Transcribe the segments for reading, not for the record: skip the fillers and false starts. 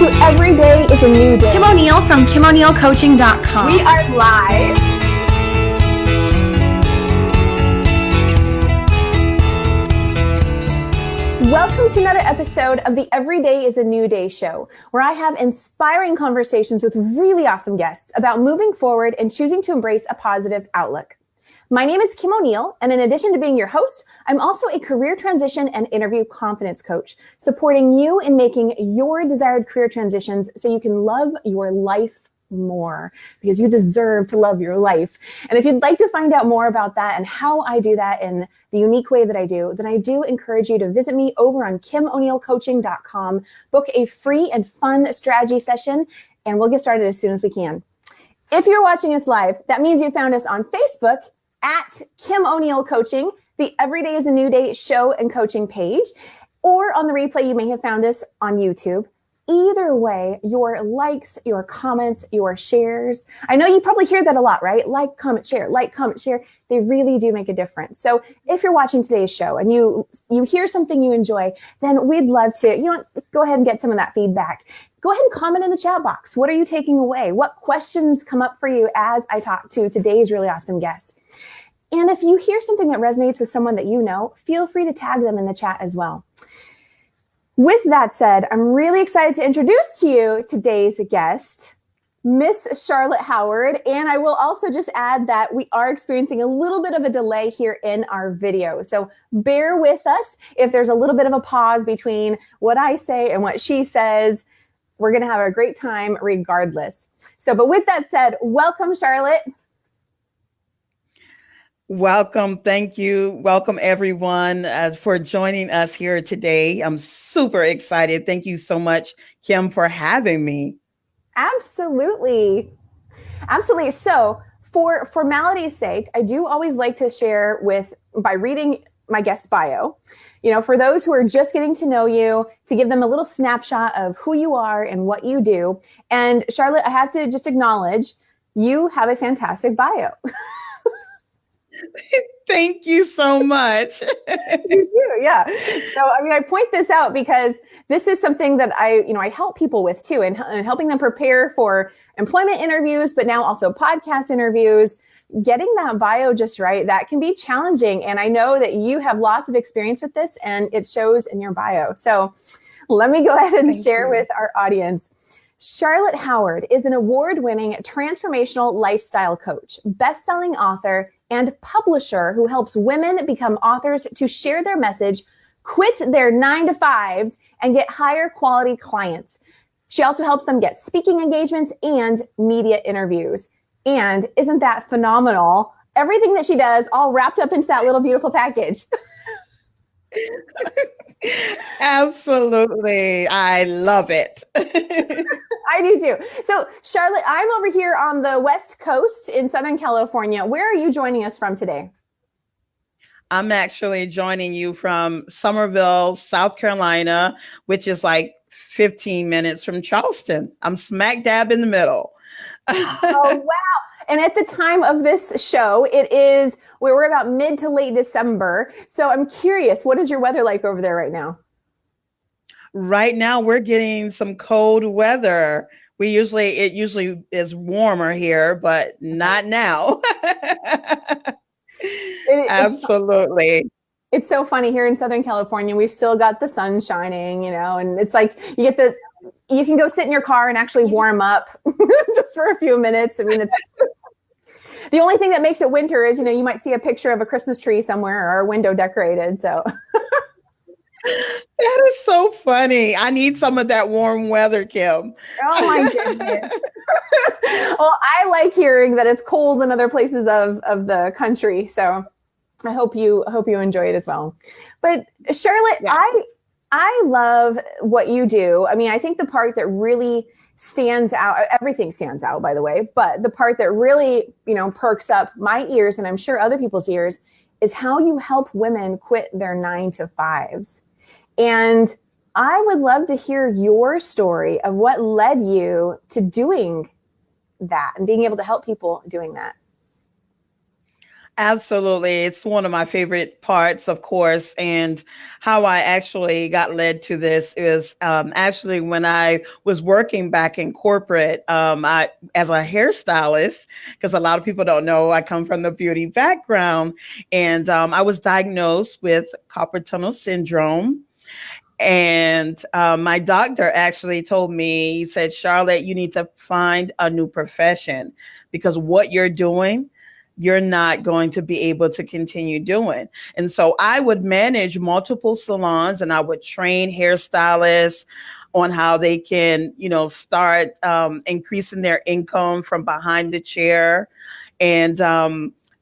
to Every Day is a New Day. Kim O'Neill from KimO'NeillCoaching.com. We are live. Welcome to another episode of the Every Day is a New Day show, where I have inspiring conversations with really awesome guests about moving forward and choosing to embrace a positive outlook. My name is Kim O'Neill, and in addition to being your host, I'm also a career transition and interview confidence coach, supporting you in making your desired career transitions so you can love your life more, because you deserve to love your life. And if you'd like to find out more about that and how I do that in the unique way that I do, then I do encourage you to visit me over on KimO'NeillCoaching.com, book a free and fun strategy session, and we'll get started as soon as we can. If you're watching us live, that means you found us on Facebook at Kim O'Neill Coaching, the Every Day is a New Day show and coaching page, or on the replay, you may have found us on YouTube. Either way, your likes, your comments, your shares, I know you probably hear that a lot, right? Like, comment, share, they really do make a difference. So if you're watching today's show and you hear something you enjoy, then we'd love to, go ahead and get some of that feedback. Go ahead and comment in the chat box. What are you taking away? What questions come up for you as I talk to today's really awesome guest? And if you hear something that resonates with someone that you know, feel free to tag them in the chat as well. With that said, I'm really excited to introduce to you today's guest, Miss Charlotte Howard. And I will also just add that we are experiencing a little bit of a delay here in our video. So bear with us if there's a little bit of a pause between what I say and what she says. We're going to have a great time regardless. But with that said, welcome, Charlotte. Welcome. Thank you. Welcome, everyone, for joining us here today. I'm super excited. Thank you so much, Kim, for having me. Absolutely. So for formality's sake, I do always like to share by reading my guest's bio, for those who are just getting to know you, to give them a little snapshot of who you are and what you do. And Charlotte, I have to just acknowledge, you have a fantastic bio. Thank you so much. You do, yeah. So, I point this out because this is something that I help people with too, and helping them prepare for employment interviews, but now also podcast interviews. Getting that bio just right, that can be challenging. And I know that you have lots of experience with this, and it shows in your bio. So let me go ahead and share with our audience. Charlotte Howard is an award-winning transformational lifestyle coach, best-selling author, and publisher who helps women become authors to share their message, quit their 9-to-5s, and get higher quality clients. She also helps them get speaking engagements and media interviews. And isn't that phenomenal? Everything that she does all wrapped up into that little beautiful package. Absolutely. I love it. I do too. So Charlotte, I'm over here on the West Coast in Southern California. Where are you joining us from today? I'm actually joining you from Summerville, South Carolina, which is like 15 minutes from Charleston. I'm smack dab in the middle. Oh, wow. And at the time of this show, we're about mid to late December. So I'm curious, what is your weather like over there right now? Right now, we're getting some cold weather. It usually is warmer here, but not now. Absolutely. It's so funny here in Southern California. We've still got the sun shining, and it's like you can go sit in your car and actually warm up just for a few minutes. It's the only thing that makes it winter is, you might see a picture of a Christmas tree somewhere or a window decorated. So that is so funny. I need some of that warm weather, Kim. Oh my goodness. Well, I like hearing that it's cold in other places of the country. So I hope you enjoy it as well. But Charlotte, yeah. I love what you do. I think the part that really stands out, everything stands out, by the way, but the part that really, perks up my ears, and I'm sure other people's ears, is how you help women quit their 9-to-5s. And I would love to hear your story of what led you to doing that and being able to help people doing that. Absolutely. It's one of my favorite parts, of course. And how I actually got led to this is actually when I was working back in corporate, as a hairstylist, because a lot of people don't know I come from the beauty background. And I was diagnosed with carpal tunnel syndrome. And my doctor actually told me, he said, Charlotte, you need to find a new profession because what you're doing, you're not going to be able to continue doing. And so I would manage multiple salons and I would train hairstylists on how they can, start increasing their income from behind the chair. And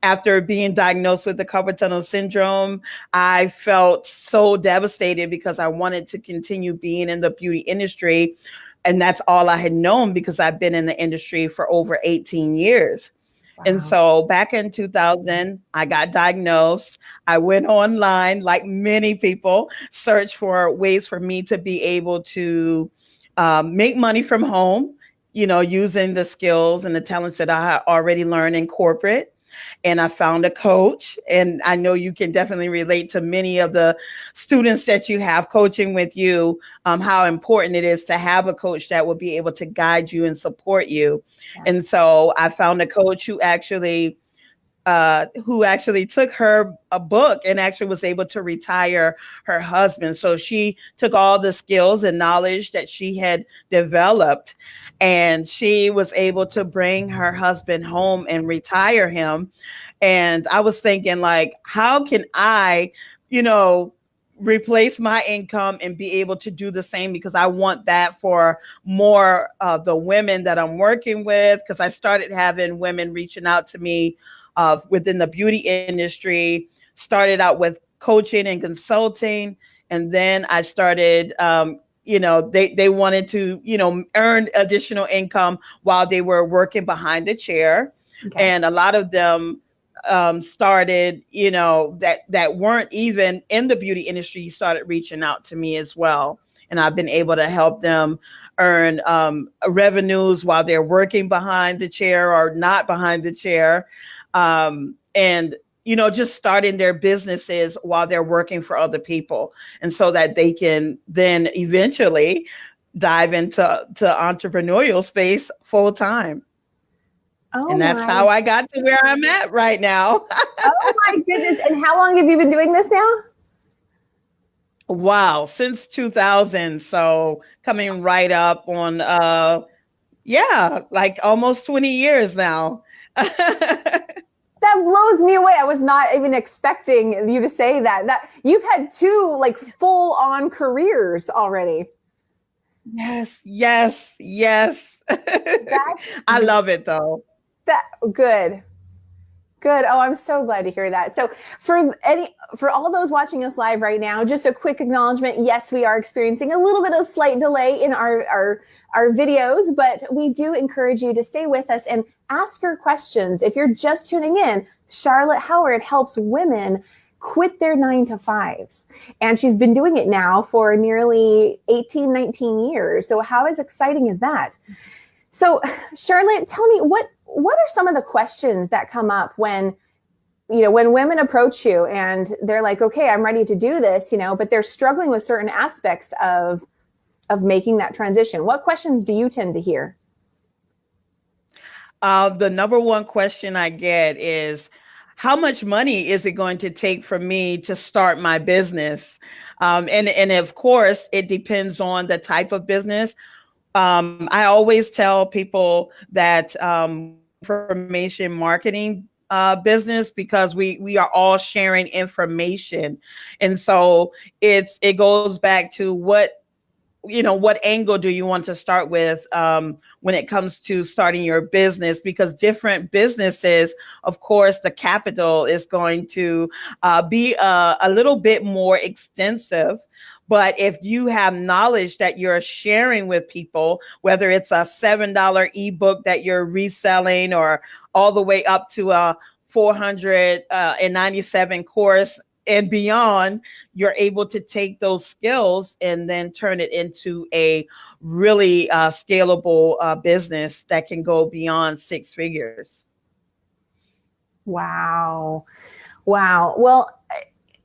after being diagnosed with the carpal tunnel syndrome, I felt so devastated because I wanted to continue being in the beauty industry. And that's all I had known because I've been in the industry for over 18 years. Wow. And so back in 2000, I got diagnosed. I went online, like many people, searched for ways for me to be able to make money from home, using the skills and the talents that I had already learned in corporate. And I found a coach, and I know you can definitely relate to many of the students that you have coaching with you, how important it is to have a coach that will be able to guide you and support you. Yeah. And so I found a coach who actually took her a book and actually was able to retire her husband. So she took all the skills and knowledge that she had developed, and she was able to bring her husband home and retire him. And I was thinking, like, how can I, replace my income and be able to do the same, because I want that for more of the women that I'm working with, because I started having women reaching out to me within the beauty industry, started out with coaching and consulting. And then I started, they wanted to, earn additional income while they were working behind the chair. Okay. And a lot of them started, that weren't even in the beauty industry, started reaching out to me as well. And I've been able to help them earn revenues while they're working behind the chair or not behind the chair. And just starting their businesses while they're working for other people. And so that they can then eventually dive into entrepreneurial space full time. Oh, and that's how I got to where I'm at right now. Oh my goodness. And how long have you been doing this now? Wow. Since 2000. So coming right up on, like almost 20 years now. That blows me away. I was not even expecting you to say that you've had two like full on careers already. Yes. I love it though. Good. Oh, I'm so glad to hear that. So for all those watching us live right now, just a quick acknowledgement. Yes, we are experiencing a little bit of slight delay in our videos, but we do encourage you to stay with us and ask your questions. If you're just tuning in, Charlotte Howard helps women quit their 9-to-5s. And she's been doing it now for nearly 18, 19 years. So how exciting is that? So Charlotte, tell me, what are some of the questions that come up when women approach you and they're like, okay, I'm ready to do this, but they're struggling with certain aspects of making that transition? What questions do you tend to hear? The number one question I get is, how much money is it going to take for me to start my business? And of course, it depends on the type of business. I always tell people that information marketing business, because we are all sharing information. And so it goes back to what angle do you want to start with when it comes to starting your business? Because different businesses, of course, the capital is going to be a little bit more extensive. But if you have knowledge that you're sharing with people, whether it's a $7 ebook that you're reselling or all the way up to a $497 course and beyond, you're able to take those skills and then turn it into a really scalable business that can go beyond 6 figures. Wow. Wow. Well,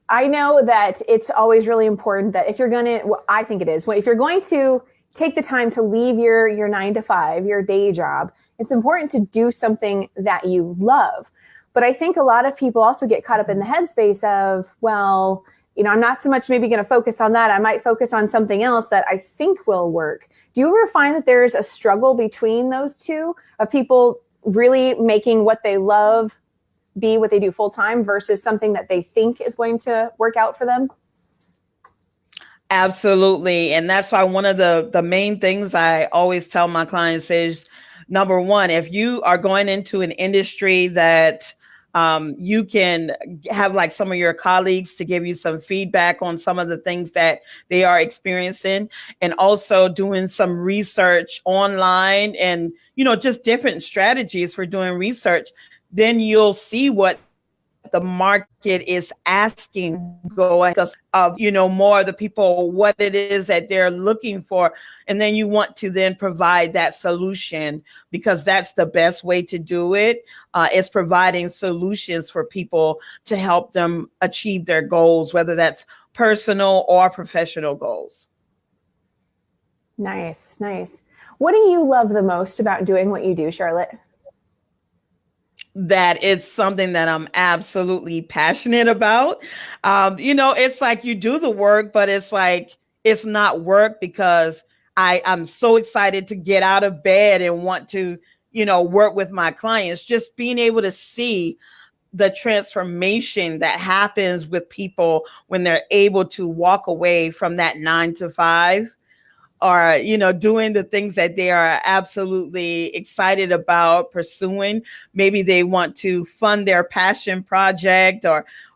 I know that it's always really important that if you're going to, well, I think it is, if you're going to take the time to leave your 9 to 5, your day job, it's important to do something that you love. But I think a lot of people also get caught up in the headspace of, well, I'm not so much maybe going to focus on that. I might focus on something else that I think will work. Do you ever find that there's a struggle between those two of people really making what they love be what they do full time versus something that they think is going to work out for them? Absolutely. And that's why one of the main things I always tell my clients is, number one, if you are going into an industry that you can have like some of your colleagues to give you some feedback on some of the things that they are experiencing, and also doing some research online and, just different strategies for doing research, then you'll see what the market is asking, go of, more of the people, what it is that they're looking for. And then you want to then provide that solution, because that's the best way to do it, is providing solutions for people to help them achieve their goals, whether that's personal or professional goals. Nice, nice. What do you love the most about doing what you do, Charlotte? That it's something that I'm absolutely passionate about. It's like you do the work, but it's like, it's not work because I'm so excited to get out of bed and want to, work with my clients. Just being able to see the transformation that happens with people when they're able to walk away from that 9 to 5, or doing the things that they are absolutely excited about pursuing. Maybe they want to fund their passion project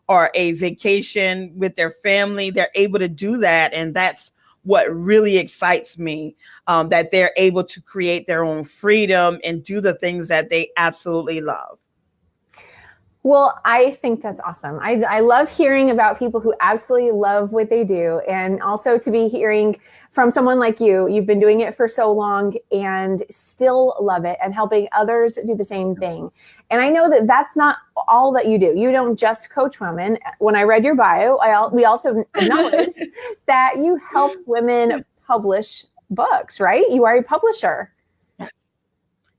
or a vacation with their family. They're able to do that, and that's what really excites me, that they're able to create their own freedom and do the things that they absolutely love. Well, I think that's awesome. I love hearing about people who absolutely love what they do. And also to be hearing from someone like you, you've been doing it for so long and still love it and helping others do the same thing. And I know that that's not all that you do. You don't just coach women. When I read your bio, we also acknowledged that you help women publish books, right? You are a publisher.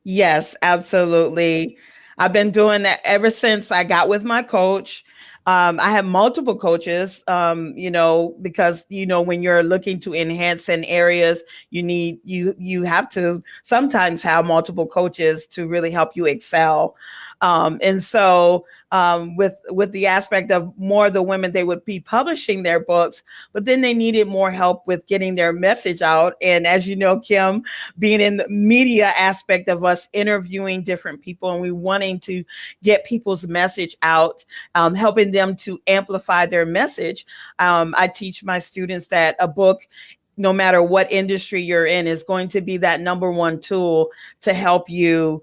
Yes, absolutely. I've been doing that ever since I got with my coach. I have multiple coaches, because, when you're looking to enhance in areas, you have to sometimes have multiple coaches to really help you excel. And so with the aspect of more of the women, they would be publishing their books, but then they needed more help with getting their message out. And as you know, Kim, being in the media aspect of us interviewing different people and we wanting to get people's message out, helping them to amplify their message. I teach my students that a book, no matter what industry you're in, is going to be that number one tool to help you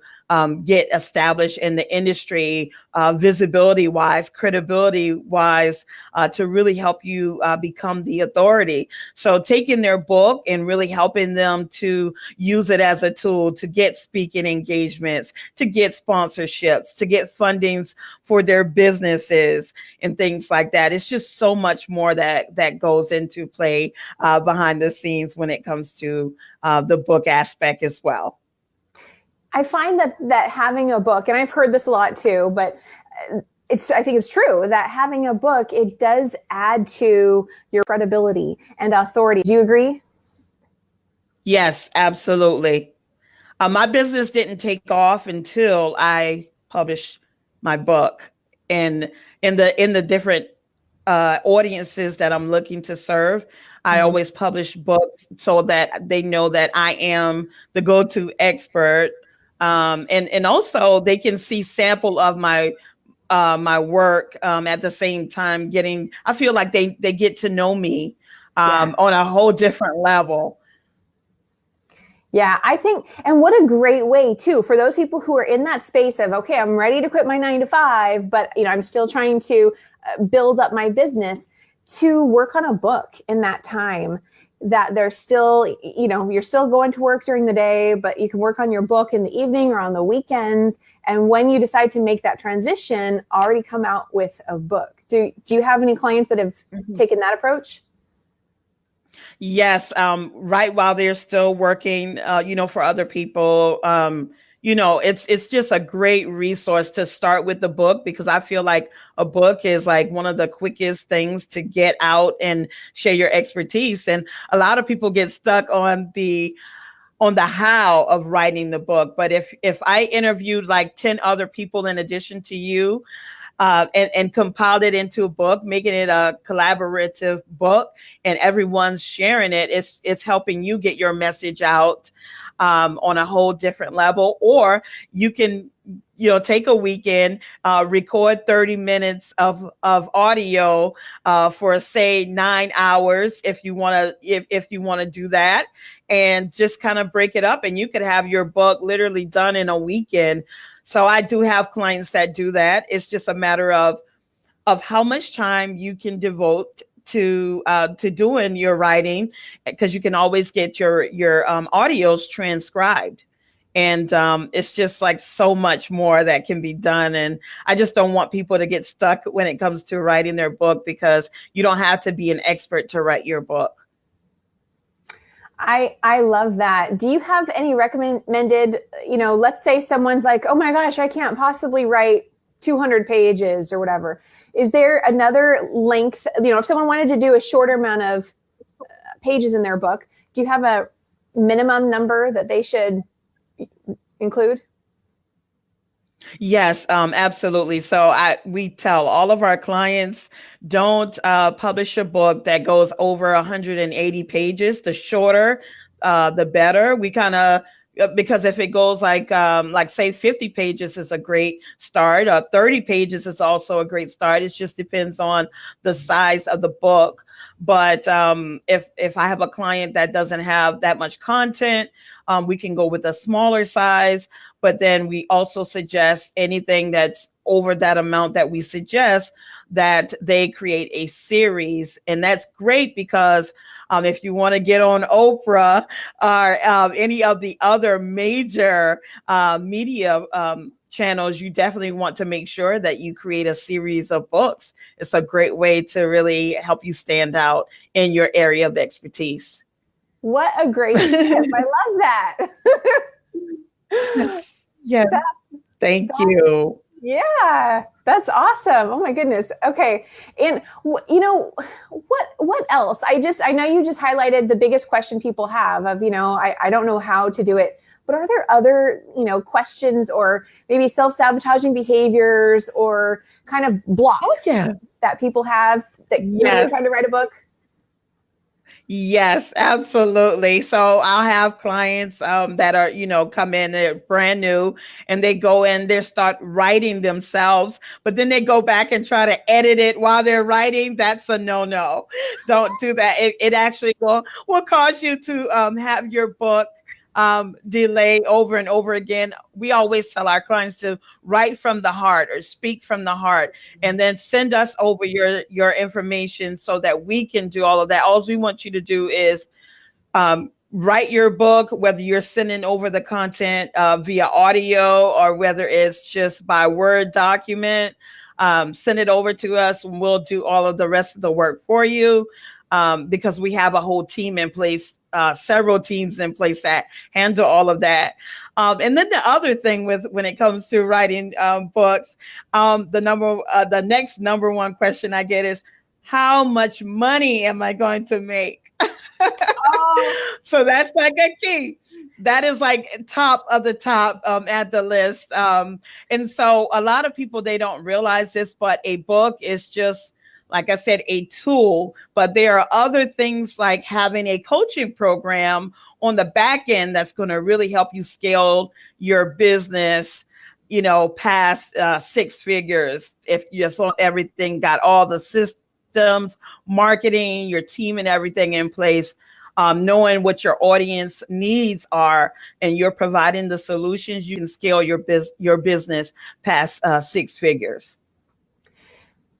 get established in the industry, visibility wise, credibility wise, to really help you become the authority. So taking their book and really helping them to use it as a tool to get speaking engagements, to get sponsorships, to get fundings for their businesses and things like that. It's just so much more that goes into play behind the scenes when it comes to the book aspect as well. I find that having a book, and I've heard this a lot too, but I think it's true that having a book, it does add to your credibility and authority. Do you agree? Yes, absolutely. My business didn't take off until I published my book, and in the different audiences that I'm looking to serve. I always publish books so that they know that I am the go-to expert. And also they can see sample of my work at the same time I feel like they get to know me on a whole different level. Yeah, I think, and what a great way too, for those people who are in that space of, okay, I'm ready to quit my 9 to 5, but I'm still trying to build up my business, to work on a book in that time, that there's still, you're still going to work during the day, but you can work on your book in the evening or on the weekends. And when you decide to make that transition, already come out with a book. Do you have any clients that have taken that approach? Yes, right while they're still working, for other people. It's just a great resource to start with the book, because I feel like a book is like one of the quickest things to get out and share your expertise. And a lot of people get stuck on the how of writing the book. But if I interviewed like 10 other people in addition to you, and compiled it into a book, making it a collaborative book, and everyone's sharing it, it's helping you get your message out on a whole different level. Or you can, take a weekend, record 30 minutes of audio for say 9 hours if you want to, if you want to do that, and just kind of break it up, and you could have your book literally done in a weekend. So I do have clients that do that. It's just a matter of how much time you can devote to doing your writing, because you can always get your audios transcribed. And it's just like so much more that can be done. And I just don't want people to get stuck when it comes to writing their book, because you don't have to be an expert to write your book. I love that. Do you have any recommended, let's say someone's like, oh my gosh, I can't possibly write 200 pages or whatever. Is there another length, if someone wanted to do a shorter amount of pages in their book, do you have a minimum number that they should include? Yes, absolutely. So we tell all of our clients, don't publish a book that goes over 180 pages. The shorter, the better. We kind of, because if it goes like say 50 pages is a great start. 30 pages is also a great start. It just depends on the size of the book. But if I have a client that doesn't have that much content, we can go with a smaller size. But then we also suggest anything that's over that amount that we suggest, that they create a series. And that's great, because if you want to get on Oprah or any of the other major media channels, you definitely want to make sure that you create a series of books. It's a great way to really help you stand out in your area of expertise. What a great tip. I love that. Yeah. Thank you. Yeah, that's awesome. Oh my goodness. Okay. And what else? I know you just highlighted the biggest question people have of, I don't know how to do it, but are there other, questions or maybe self-sabotaging behaviors or kind of blocks that people have that when they're trying to write a book? Yes, absolutely. So I'll have clients that are, come in, they're brand new, and they go in, they start writing themselves, but then they go back and try to edit it while they're writing. That's a no. Don't do that. It actually will cause you to have your book delay over and over again. We always tell our clients to write from the heart or speak from the heart, and then send us over your information so that we can do all of that. All we want you to do is write your book, whether you're sending over the content via audio or whether it's just by Word document. Send it over to us and we'll do all of the rest of the work for you, because we have a whole team in place. Several teams in place that handle all of that. And then the other thing when it comes to writing books, the next number one question I get is, how much money am I going to make? So that's like a key. That is like top of the top at the list. And so a lot of people, they don't realize this, but a book is just, like I said, a tool, but there are other things like having a coaching program on the back end that's going to really help you scale your business, past 6 figures. If you just want everything, got all the systems, marketing, your team and everything in place, knowing what your audience needs are, and you're providing the solutions, you can scale your business past 6 figures.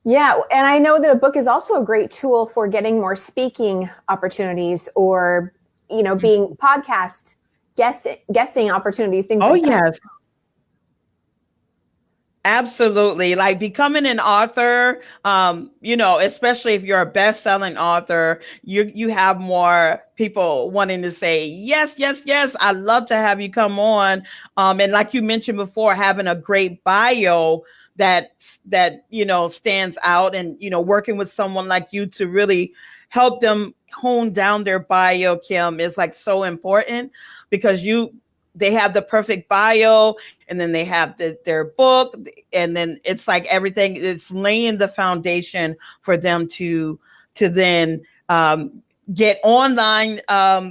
Yeah, and I know that a book is also a great tool for getting more speaking opportunities or, being podcast guesting opportunities, things Oh, like that. yes. Absolutely. Like becoming an author, especially if you're a best-selling author, you have more people wanting to say, yes, yes, yes, I'd love to have you come on. And like you mentioned before, having a great bio that stands out, and working with someone like you to really help them hone down their bio, Kim, is like so important, because they have the perfect bio, and then they have their book, and then it's like everything, it's laying the foundation for them to then get online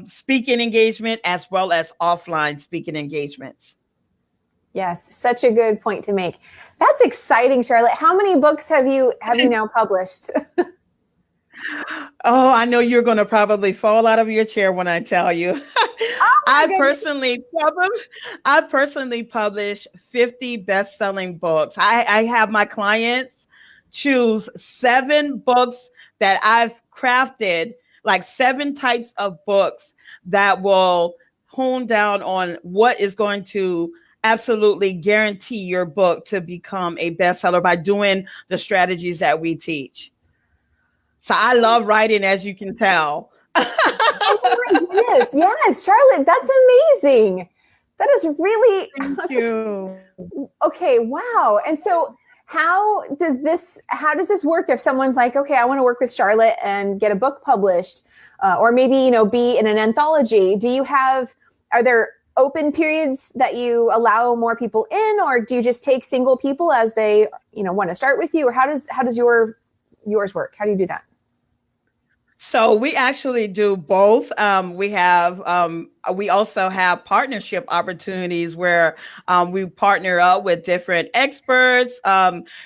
speaking engagement as well as offline speaking engagements. Yes, such a good point to make. That's exciting, Charlotte. How many books have you now published? Oh, I know you're going to probably fall out of your chair when I tell you. Oh my I goodness. personally publish 50 best-selling books. I have my clients choose 7 books that I've crafted, like 7 types of books that will hone down on what is going to absolutely guarantee your book to become a bestseller by doing the strategies that we teach. So I love writing, as you can tell. Oh my goodness. Yes, Charlotte, that's amazing. That is really Thank you. okay. Wow. And so how does this work if someone's like, okay, I want to work with Charlotte and get a book published, or maybe, be in an anthology? Are there open periods that you allow more people in, or do you just take single people as they, want to start with you? Or how does yours work? How do you do that? So we actually do both. We also have partnership opportunities where we partner up with different experts.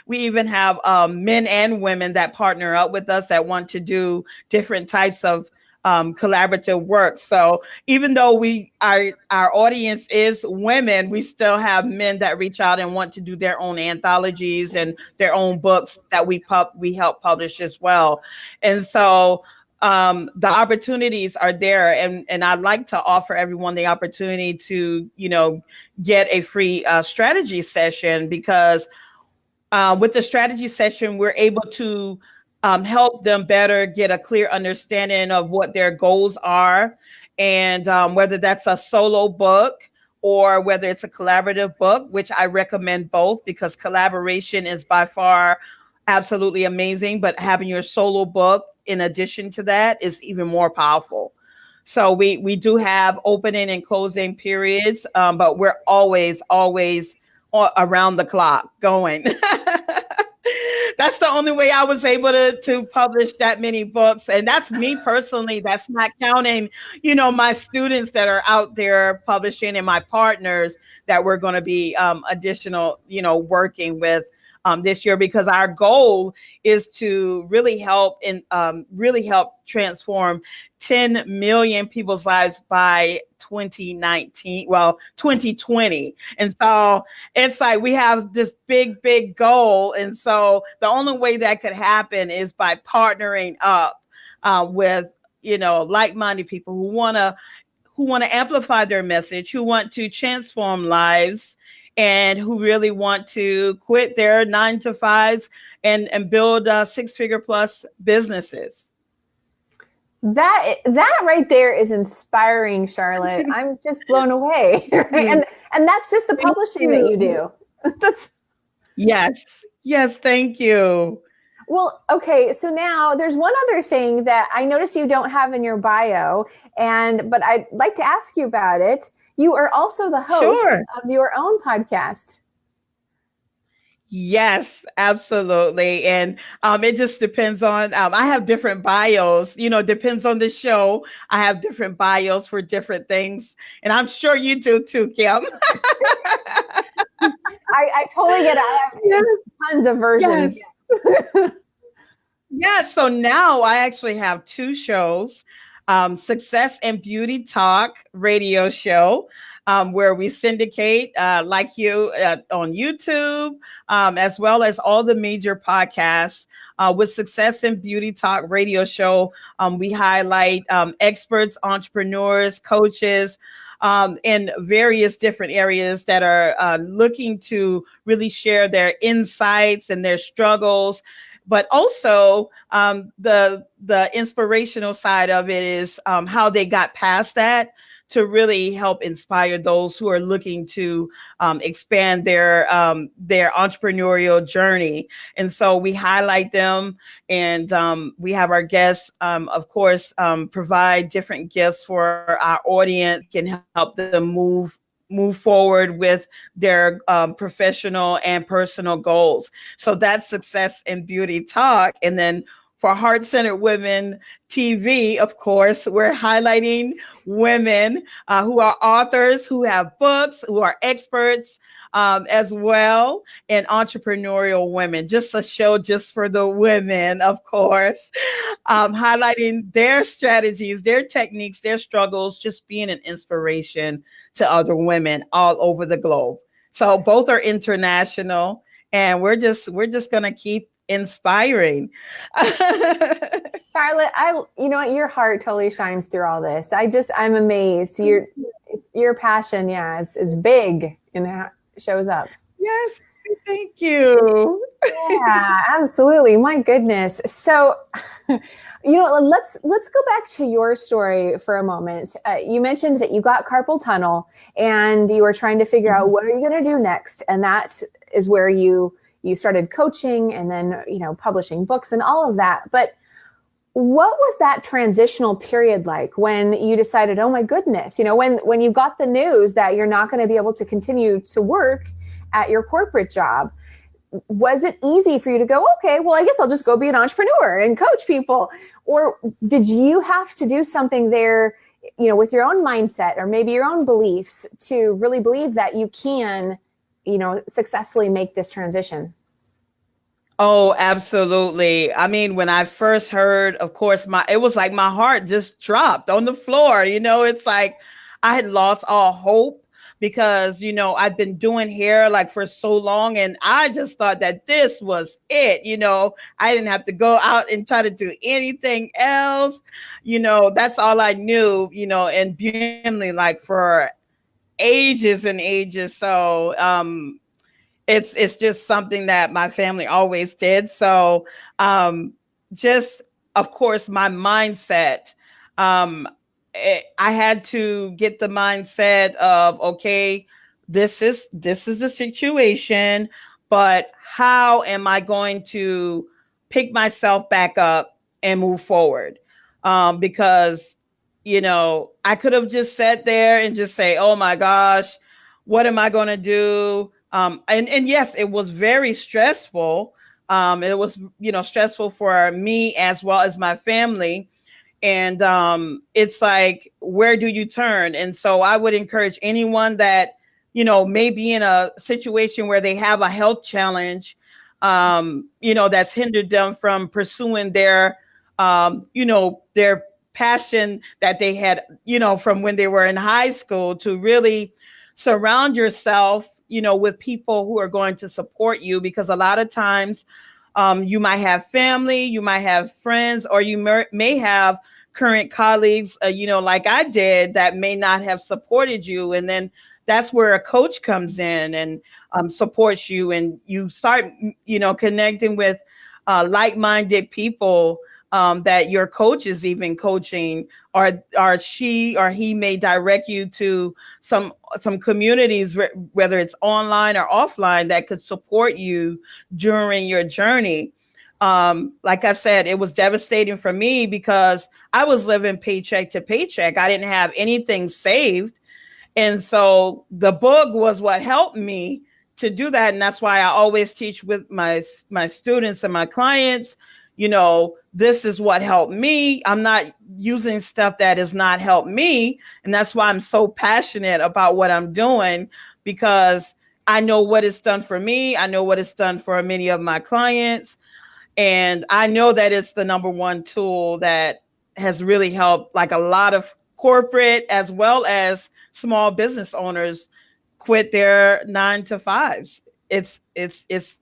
We even have men and women that partner up with us that want to do different types of collaborative work. So even though our audience is women, we still have men that reach out and want to do their own anthologies and their own books that we help publish as well. And so the opportunities are there, and I'd like to offer everyone the opportunity to, get a free strategy session, because with the strategy session, we're able to help them better get a clear understanding of what their goals are, and whether that's a solo book or whether it's a collaborative book, which I recommend both, because collaboration is by far absolutely amazing, but having your solo book in addition to that is even more powerful. So we do have opening and closing periods, but we're always around the clock going. That's the only way I was able to publish that many books. And that's me personally. That's not counting, my students that are out there publishing, and my partners that we're going to be additional, working with this year, because our goal is to really help transform 10 million people's lives by 2020. And so it's like we have this big goal. And so the only way that could happen is by partnering up with, like-minded people who want to amplify their message, who want to transform lives, and who really want to quit their 9-to-5s and build 6-figure plus businesses. That right there is inspiring, Charlotte. I'm just blown away. and that's just the publishing that you do. That's yes, thank you. Well, okay, so now there's one other thing that I noticed you don't have in your bio, but I'd like to ask you about it. You are also the host of your own podcast. Yes, absolutely. And it just depends on, I have different bios, depends on the show. I have different bios for different things. And I'm sure you do too, Kim. I totally get it. I have tons of versions. Yes. So now I actually have 2 shows, Success and Beauty Talk radio show, where we syndicate like you on YouTube, as well as all the major podcasts With Success in Beauty Talk radio show, we highlight experts, entrepreneurs, coaches, in various different areas that are looking to really share their insights and their struggles. But also the inspirational side of it is how they got past that to really help inspire those who are looking to expand their entrepreneurial journey. And so we highlight them, and we have our guests, of course, provide different gifts for our audience, can help them move forward with their professional and personal goals. So that's Success in Beauty Talk. And then for Heart Centered Women TV, of course, we're highlighting women who are authors, who have books, who are experts as well, and entrepreneurial women. Just a show just for the women, of course, highlighting their strategies, their techniques, their struggles, just being an inspiration to other women all over the globe. So both are international, and we're just going to keep inspiring. Charlotte, you know what, your heart totally shines through all this. I'm amazed. Your passion, is big and it shows up. Yes, thank you. Yeah, absolutely. My goodness. So, let's go back to your story for a moment. You mentioned that you got carpal tunnel and you were trying to figure out what are you going to do next, and that is where you started coaching and then, publishing books and all of that. But what was that transitional period like when you decided, oh my goodness, when you got the news that you're not going to be able to continue to work at your corporate job? Was it easy for you to go, okay, well, I guess I'll just go be an entrepreneur and coach people? Or did you have to do something there, with your own mindset or maybe your own beliefs to really believe that you can successfully make this transition? Oh, absolutely. I mean, when I first heard, of course, it was like my heart just dropped on the floor. It's like I had lost all hope because, I'd been doing hair like for so long, and I just thought that this was it. I didn't have to go out and try to do anything else. That's all I knew, and beautifully like for ages and ages. So it's just something that my family always did. So just, of course, my mindset, I had to get the mindset of, okay, this is the situation, but how am I going to pick myself back up and move forward? Because I could have just sat there and just say, oh my gosh, what am I going to do? And yes, it was very stressful. It was, stressful for me as well as my family. And it's like, where do you turn? And so I would encourage anyone that, may be in a situation where they have a health challenge, that's hindered them from pursuing their passion that they had, from when they were in high school, to really surround yourself, with people who are going to support you, because a lot of times you might have family, you might have friends, or you may have current colleagues, like I did, that may not have supported you. And then that's where a coach comes in and supports you, and you start, connecting with like-minded people that your coach is even coaching, or she or he may direct you to some communities, whether it's online or offline, that could support you during your journey. Like I said, it was devastating for me because I was living paycheck to paycheck. I didn't have anything saved. And so the book was what helped me to do that. And that's why I always teach with my students and my clients, this is what helped me. I'm not using stuff that has not helped me. And that's why I'm so passionate about what I'm doing, because I know what it's done for me. I know what it's done for many of my clients. And I know that it's the number one tool that has really helped, like, a lot of corporate as well as small business owners quit their 9 to 5s. It's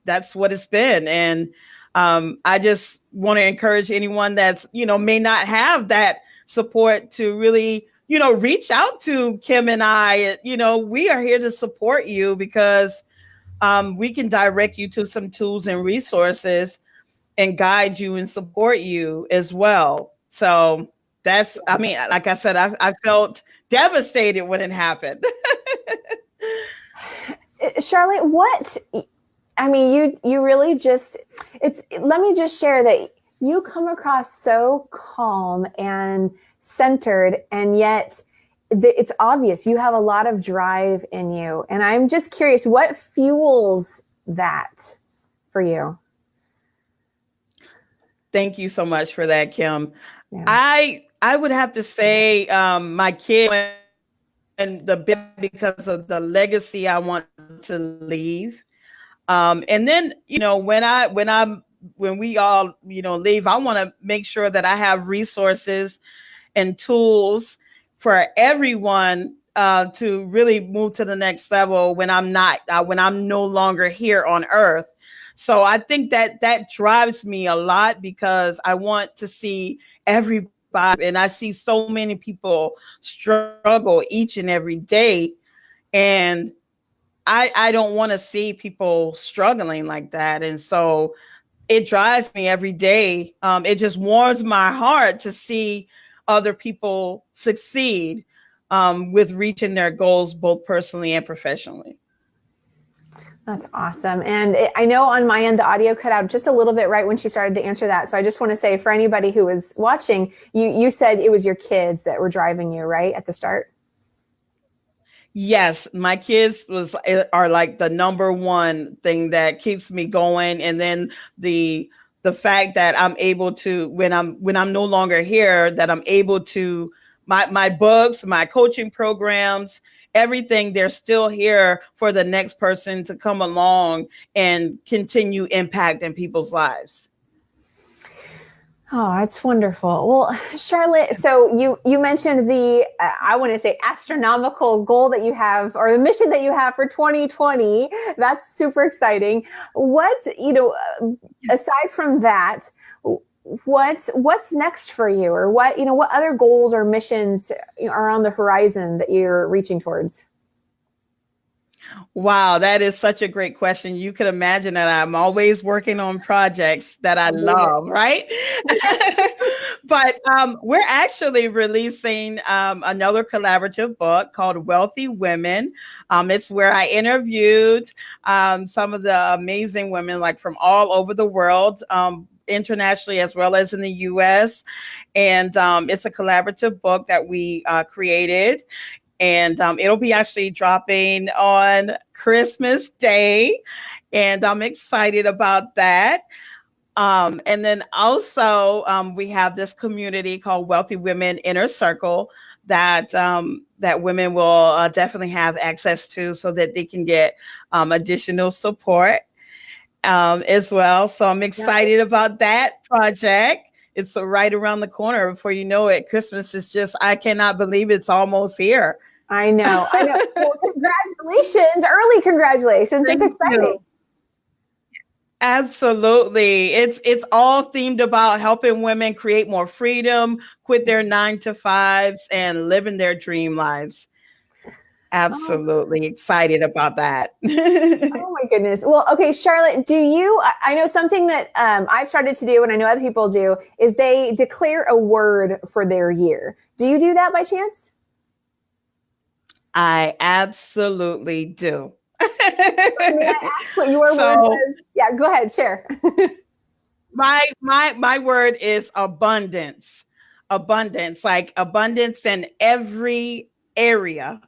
that's what it's been. And I just want to encourage anyone that's, may not have that support to really, reach out to Kim and I. We are here to support you because we can direct you to some tools and resources and guide you and support you as well. So like I said, I felt devastated when it happened. Charlotte, you really let me just share that you come across so calm and centered, and yet it's obvious you have a lot of drive in you. And I'm just curious, what fuels that for you? Thank you so much for that, Kim. Yeah. I would have to say my kid and because of the legacy I want to leave. And then, when we all, leave, I want to make sure that I have resources and tools for everyone to really move to the next level when I'm no longer here on earth. So I think that drives me a lot because I want to see everybody, and I see so many people struggle each and every day. And I don't want to see people struggling like that. And so it drives me every day. It just warms my heart to see other people succeed with reaching their goals, both personally and professionally. That's awesome. And I know on my end, the audio cut out just a little bit right when she started to answer that. So I just want to say, for anybody who was watching, you said it was your kids that were driving you, right, at the start? Yes, my kids are like the number one thing that keeps me going. And then the fact that I'm able to, when I'm no longer here, that I'm able to, my books, my coaching programs, everything, they're still here for the next person to come along and continue impacting people's lives. Oh, that's wonderful. Well, Charlotte, so you mentioned the, I want to say, astronomical goal that you have, or the mission that you have for 2020. That's super exciting. What, aside from that, what's next for you, or what other goals or missions are on the horizon that you're reaching towards? Wow, that is such a great question. You can imagine that I'm always working on projects that I love, right? But we're actually releasing another collaborative book called Wealthy Women. It's where I interviewed some of the amazing women, like from all over the world, internationally as well as in the US. And it's a collaborative book that we created. And it'll be actually dropping on Christmas Day. And I'm excited about that. And then also we have this community called Wealthy Women Inner Circle that women will definitely have access to, so that they can get additional support as well. So I'm excited about that project. It's right around the corner. Before you know it, Christmas is just, I cannot believe it's almost here. I know. Well, congratulations. Early congratulations. It's exciting. You. Absolutely. It's all themed about helping women create more freedom, quit their 9-to-5s, and living their dream lives. Absolutely excited about that. Oh my goodness. Well, okay, Charlotte, I know something that I've started to do, and I know other people do, is they declare a word for their year. Do you do that by chance? I absolutely do. May I ask what your word was? Yeah, go ahead, share. My word is abundance. Abundance, like abundance in every area,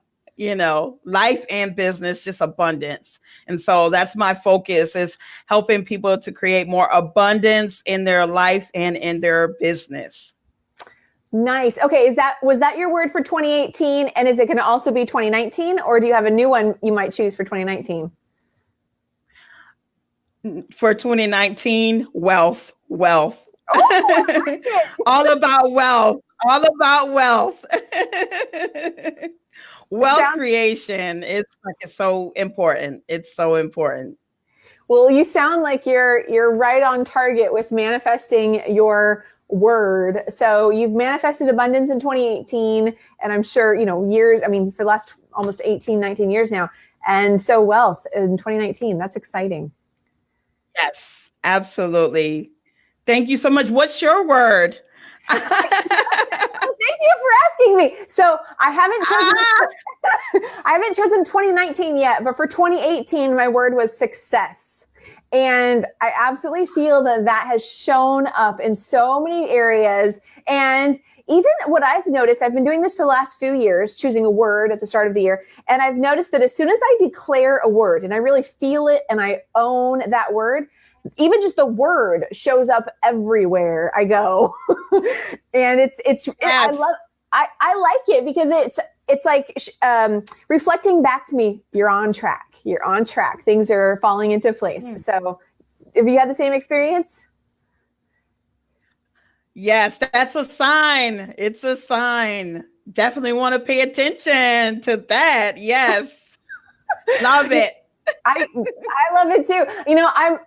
life and business, just abundance. And so that's my focus, is helping people to create more abundance in their life and in their business. Nice. Okay. Was that your word for 2018? And is it going to also be 2019, or do you have a new one you might choose for 2019? For 2019, wealth. Oh, all about wealth. Wealth creation is so important. It's so important. Well, you sound like you're right on target with manifesting your word. So you've manifested abundance in 2018, and I'm sure, years, I mean, for the last almost 18, 19 years now. And so wealth in 2019, that's exciting. Yes, absolutely. Thank you so much. What's your word? Oh, thank you for asking me. So I haven't chosen 2019 yet, but for 2018, my word was success. And I absolutely feel that has shown up in so many areas. And even what I've noticed, I've been doing this for the last few years, choosing a word at the start of the year. And I've noticed that as soon as I declare a word and I really feel it and I own that word, even just the word shows up everywhere I go. And I like it because it's like reflecting back to me, you're on track. Things are falling into place. So have you had the same experience? Yes, that's a sign. It's a sign. Definitely want to pay attention to that. Yes. Love it. I love it too.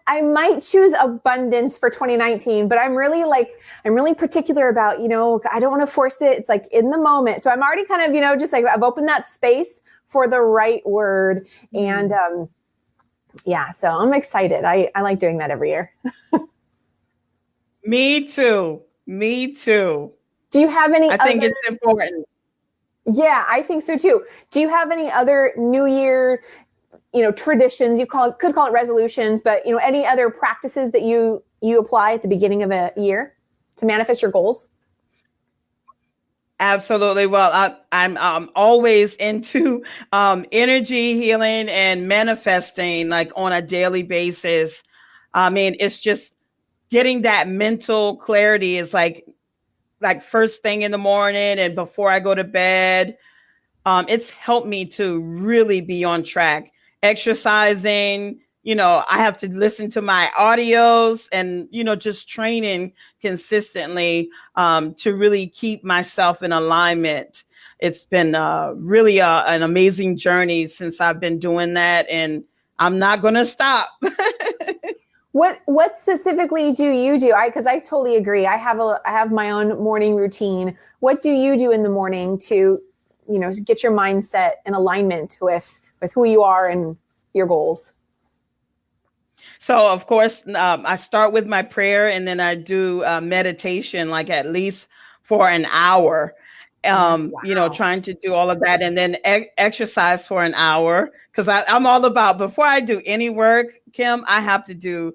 I might choose abundance for 2019, but I'm really particular about, I don't want to force it. It's like in the moment. So I'm already kind of, just like I've opened that space for the right word. And so I'm excited. I like doing that every year. Me too. Do you have any I think it's important. Yeah, I think so too. Do you have any other New Year traditions, could call it resolutions, but any other practices that you apply at the beginning of a year to manifest your goals? Absolutely. Well, I'm always into energy healing and manifesting like on a daily basis. I mean, it's just getting that mental clarity is like first thing in the morning and before I go to bed. It's helped me to really be on track. Exercising, I have to listen to my audios and, just training consistently to really keep myself in alignment. It's been really an amazing journey since I've been doing that, and I'm not going to stop. What specifically do you do? Because I totally agree. I have my own morning routine. What do you do in the morning to get your mindset in alignment with who you are and your goals? So, of course, I start with my prayer and then I do meditation, like at least for an hour, Wow. trying to do all of that and then exercise for an hour. Because I'm all about, before I do any work, Kim, I have to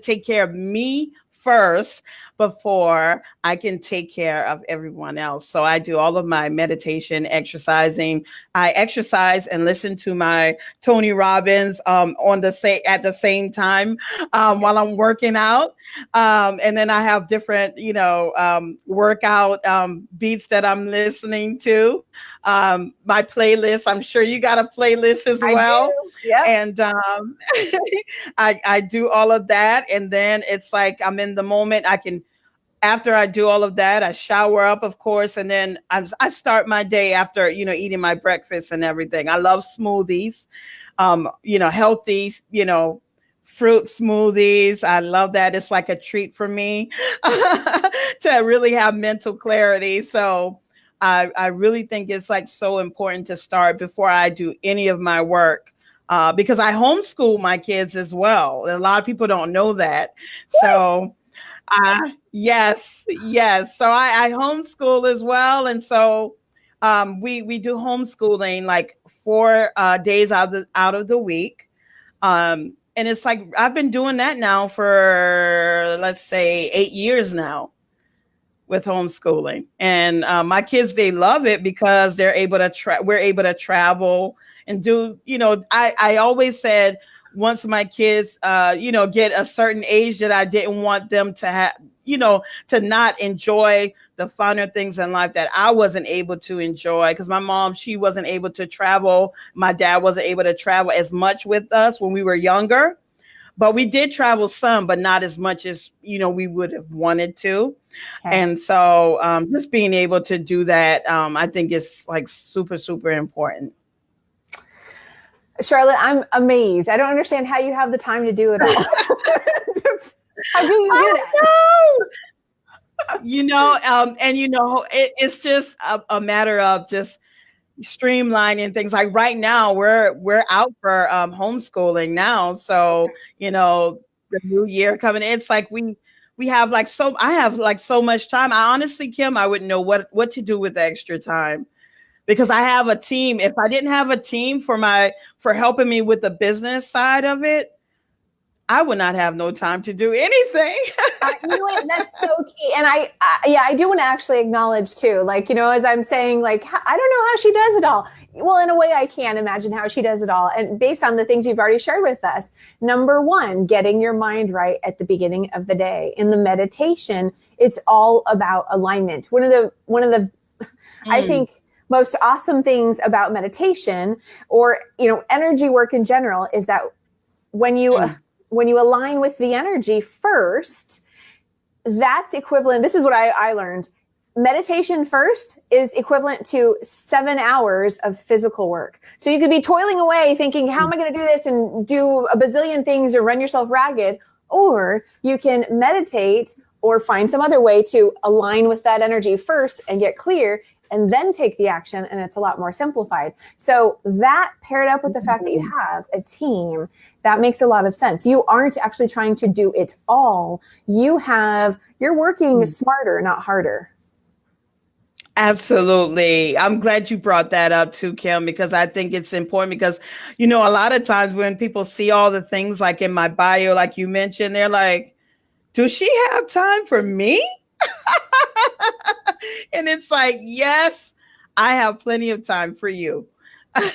take care of me first before I can take care of everyone else. So I do all of my meditation, exercising. I exercise and listen to my Tony Robbins at the same time while I'm working out. And then I have different, workout beats that I'm listening to. My playlist, I'm sure you got a playlist as well. Yeah. And I do all of that. And then it's like I'm in the moment. After I do all of that, I shower up, of course, and then I start my day after, eating my breakfast and everything. I love smoothies, healthy, fruit smoothies. I love that. It's like a treat for me to really have mental clarity. So I really think it's like so important to start before I do any of my work. Because I homeschool my kids as well. And a lot of people don't know that. What? So yes. So I homeschool as well. And so we do homeschooling like 4 days out of the week. And it's like I've been doing that now for, let's say, 8 years now with homeschooling. And my kids, they love it because we're able to travel and do, I always said, once my kids, get a certain age, that I didn't want them to have, to not enjoy the finer things in life that I wasn't able to enjoy. Because my mom, she wasn't able to travel. My dad wasn't able to travel as much with us when we were younger. But we did travel some, but not as much as, we would have wanted to. Okay. And so just being able to do that, I think is like super, super important. Charlotte, I'm amazed. I don't understand how you have the time to do it all. How do you do that? It's just a matter of just streamlining things. Like right now, we're out for homeschooling now, so the new year coming. It's like we have like I have like so much time. I honestly, Kim, I wouldn't know what to do with the extra time because I have a team. If I didn't have a team for helping me with the business side of it, I would not have no time to do anything. You know what? That's so key. And I do want to actually acknowledge too, like, as I'm saying, like, I don't know how she does it all. Well, in a way I can imagine how she does it all. And based on the things you've already shared with us, number one, getting your mind right at the beginning of the day. In the meditation, it's all about alignment. One of the I think most awesome things about meditation or, energy work in general is that when you align with the energy first, that's equivalent. This is what I learned. Meditation first is equivalent to 7 hours of physical work. So you could be toiling away thinking, how am I going to do this and do a bazillion things or run yourself ragged? Or you can meditate or find some other way to align with that energy first and get clear and then take the action. And it's a lot more simplified. So that paired up with the fact that you have a team, that makes a lot of sense. You aren't actually trying to do it all. You're working smarter, not harder. Absolutely. I'm glad you brought that up too, Kim, because I think it's important because, a lot of times when people see all the things like in my bio, like you mentioned, they're like, does she have time for me? And it's like, yes, I have plenty of time for you. You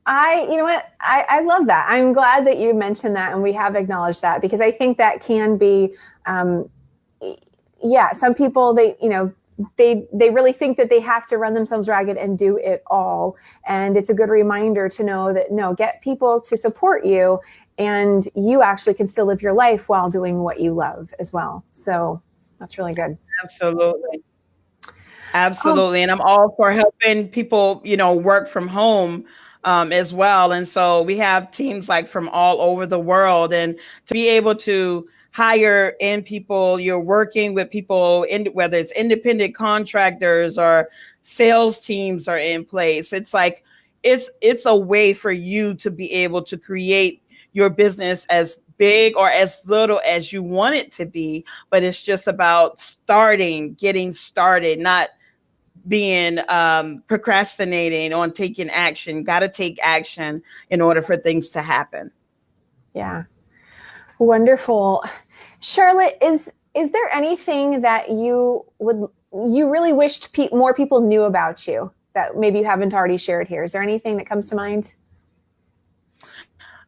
know what? I love that. I'm glad that you mentioned that and we have acknowledged that because I think that can be, some people, they really think that they have to run themselves ragged and do it all. And it's a good reminder to know that, no, get people to support you and you actually can still live your life while doing what you love as well. So that's really good. Absolutely. And I'm all for helping people, work from home as well. And so we have teams like from all over the world, and to be able to hire in people, you're working with people whether it's independent contractors or sales teams are in place. It's like, it's a way for you to be able to create your business as big or as little as you want it to be, but it's just about getting started, not being procrastinating on taking action. Got to take action in order for things to happen. Yeah. Wonderful. Charlotte, is there anything that you really wished more people knew about you that maybe you haven't already shared here? Is there anything that comes to mind?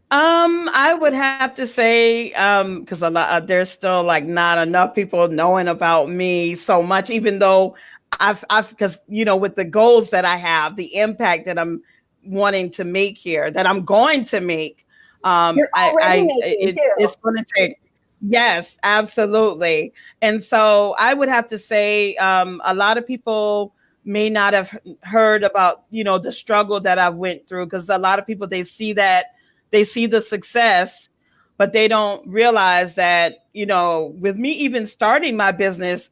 I would have to say, because there's still like not enough people knowing about me so much, even though because with the goals that I have, the impact that I'm wanting to make here, that I'm going to make, it's going to take. Yes, absolutely. And so I would have to say, a lot of people may not have heard about, the struggle that I went through, because a lot of people, they see the success, but they don't realize that, with me even starting my business,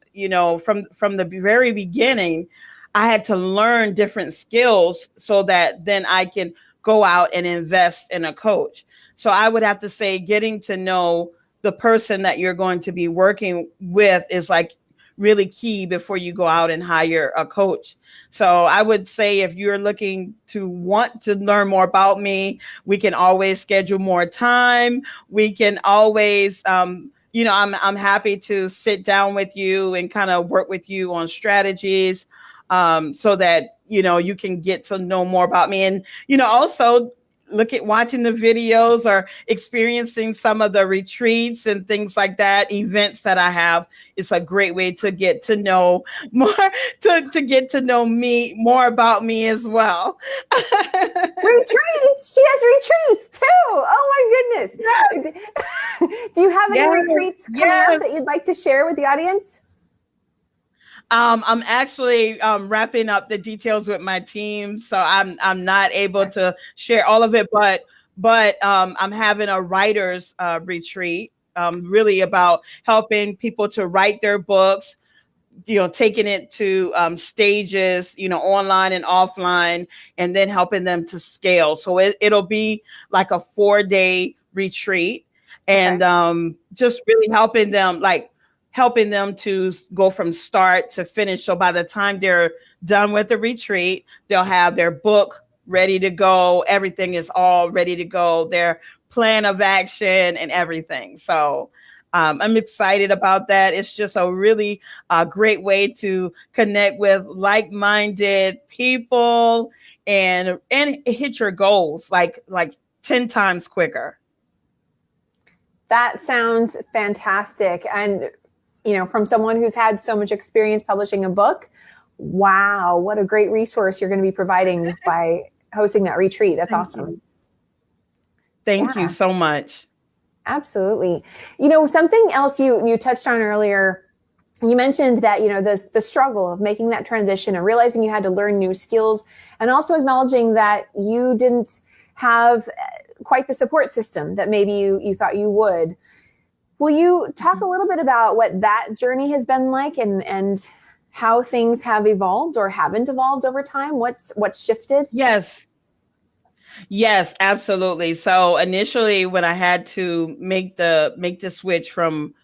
from the very beginning, I had to learn different skills so that then I can go out and invest in a coach. So I would have to say getting to know the person that you're going to be working with is like really key before you go out and hire a coach. So I would say if you're looking to want to learn more about me, we can always schedule more time. We can always, I'm happy to sit down with you and kind of work with you on strategies, so that, you can get to know more about me. And, also watching the videos or experiencing some of the retreats and things like that, events that I have. It's a great way to get to know more, to get to know me, more about me as well. Retreats. She has retreats too. Oh my goodness. Yes. Do you have any retreats coming up that you'd like to share with the audience? I'm actually wrapping up the details with my team, so I'm not able to share all of it. But I'm having a writers retreat, really about helping people to write their books, taking it to stages, online and offline, and then helping them to scale. So it'll be like a 4-day retreat, and just really helping them to go from start to finish. So by the time they're done with the retreat, they'll have their book ready to go. Everything is all ready to go. Their plan of action and everything. So I'm excited about that. It's just a really great way to connect with like-minded people and hit your goals like 10 times quicker. That sounds fantastic. And, from someone who's had so much experience publishing a book, wow, what a great resource you're going to be providing by hosting that retreat. That's awesome. Thank you so much. Absolutely. Something else you touched on earlier, you mentioned that, the struggle of making that transition and realizing you had to learn new skills, and also acknowledging that you didn't have quite the support system that maybe you thought you would. Will you talk a little bit about what that journey has been like and how things have evolved or haven't evolved over time? What's shifted? Yes, absolutely. So initially, when I had to make the switch from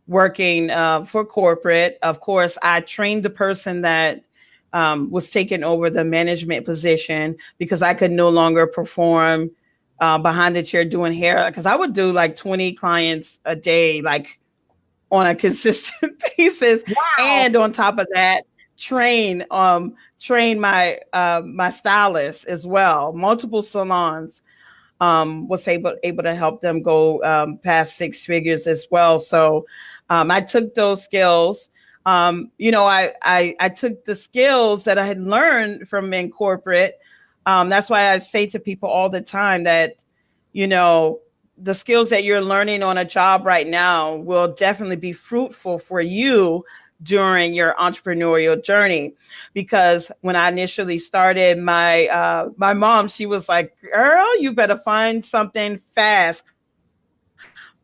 working for corporate, of course, I trained the person that was taking over the management position, because I could no longer perform behind the chair doing hair, because I would do like 20 clients a day, like on a consistent basis. Wow. And on top of that, train my my stylist as well. Multiple salons, was able to help them go past 6 figures as well. So I took those skills. I took the skills that I had learned from in corporate. That's why I say to people all the time that, the skills that you're learning on a job right now will definitely be fruitful for you during your entrepreneurial journey. Because when I initially started, my mom, she was like, "Girl, you better find something fast.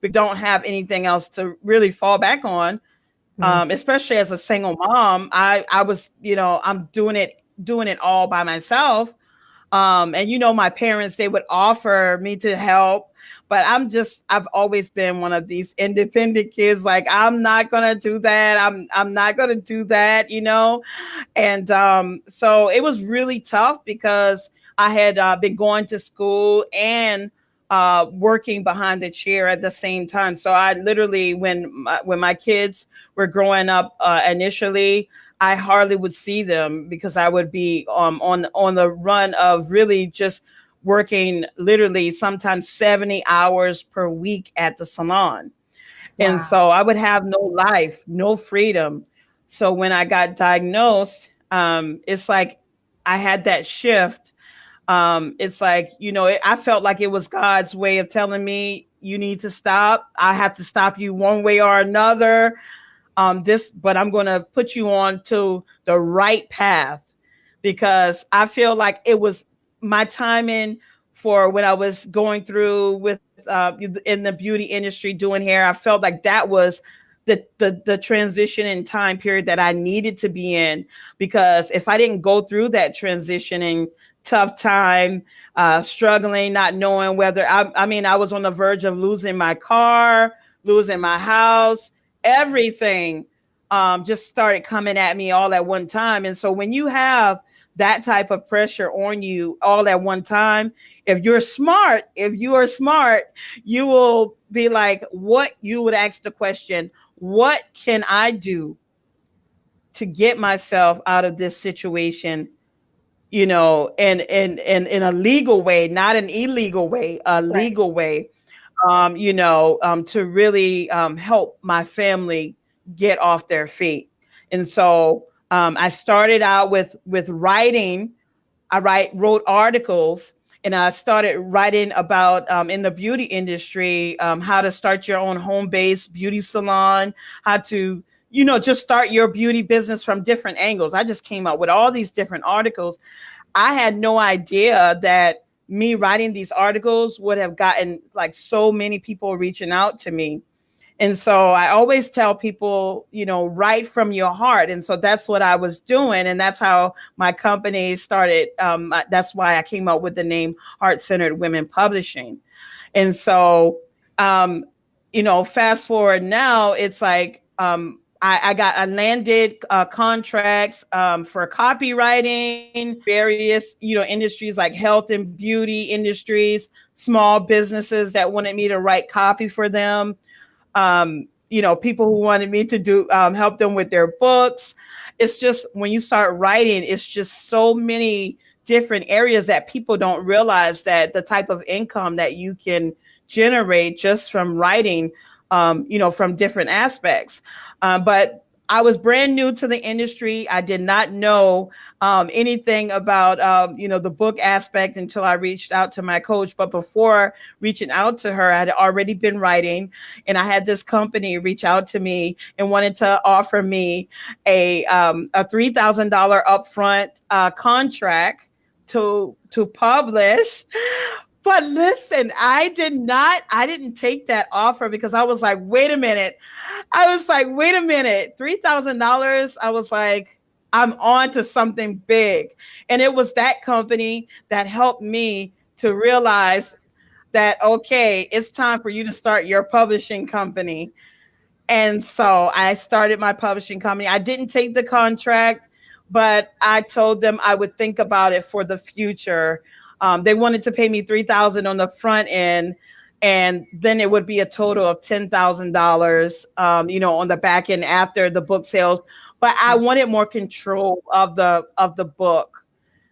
We don't have anything else to really fall back on." Especially as a single mom, I was, I'm doing it all by myself. And my parents, they would offer me to help, but I've always been one of these independent kids. Like, I'm not going to do that. I'm not going to do that, And so it was really tough, because I had been going to school and working behind the chair at the same time. So I literally, when my kids were growing up initially, I hardly would see them, because I would be on the run of really just working literally sometimes 70 hours per week at the salon. Wow. And so I would have no life, no freedom. So when I got diagnosed, it's like I had that shift. It's like, I felt like it was God's way of telling me, you need to stop. I have to stop you one way or another. But I'm going to put you on to the right path, because I feel like it was my timing for when I was going through with in the beauty industry doing hair. I felt like that was the transition in time period that I needed to be in, because if I didn't go through that transitioning tough time, struggling, not knowing whether I was on the verge of losing my car, losing my house, everything just started coming at me all at one time. And so when you have that type of pressure on you all at one time, if you are smart, you will be like, you would ask the question, what can I do to get myself out of this situation? And in a legal way, not an illegal way, a legal way, to really help my family get off their feet. And so I started out with writing. I wrote articles, and I started writing about in the beauty industry, how to start your own home-based beauty salon, how to just start your beauty business from different angles. I just came up with all these different articles. I had no idea that me writing these articles would have gotten like so many people reaching out to me. And so I always tell people, write from your heart. And so that's what I was doing. And that's how my company started. That's why I came up with the name Heart-Centered Women Publishing. And so, fast forward now, it's like I landed contracts for copywriting, various, industries like health and beauty industries, small businesses that wanted me to write copy for them. People who wanted me to do help them with their books. It's just when you start writing, it's just so many different areas that people don't realize that the type of income that you can generate just from writing, from different aspects. But I was brand new to the industry. I did not know anything about, the book aspect until I reached out to my coach. But before reaching out to her, I had already been writing, and I had this company reach out to me and wanted to offer me a $3,000 upfront contract to publish. But listen, I didn't take that offer because I was like, wait a minute. $3,000. I was like, I'm on to something big. And it was that company that helped me to realize that, okay, it's time for you to start your publishing company. And so I started my publishing company. I didn't take the contract, but I told them I would think about it for the future. They wanted to pay me $3,000 on the front end, and then it would be a total of $10,000, on the back end after the book sales. But I wanted more control of the book.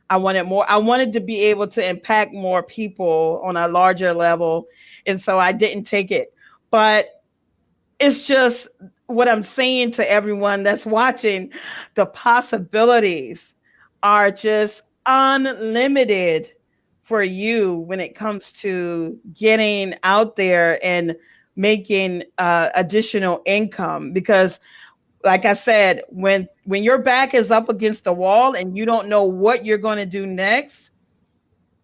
I wanted to be able to impact more people on a larger level. And so I didn't take it. But it's just what I'm saying to everyone that's watching, the possibilities are just unlimited for you when it comes to getting out there and making additional income. Because like I said, when your back is up against the wall and you don't know what you're going to do next,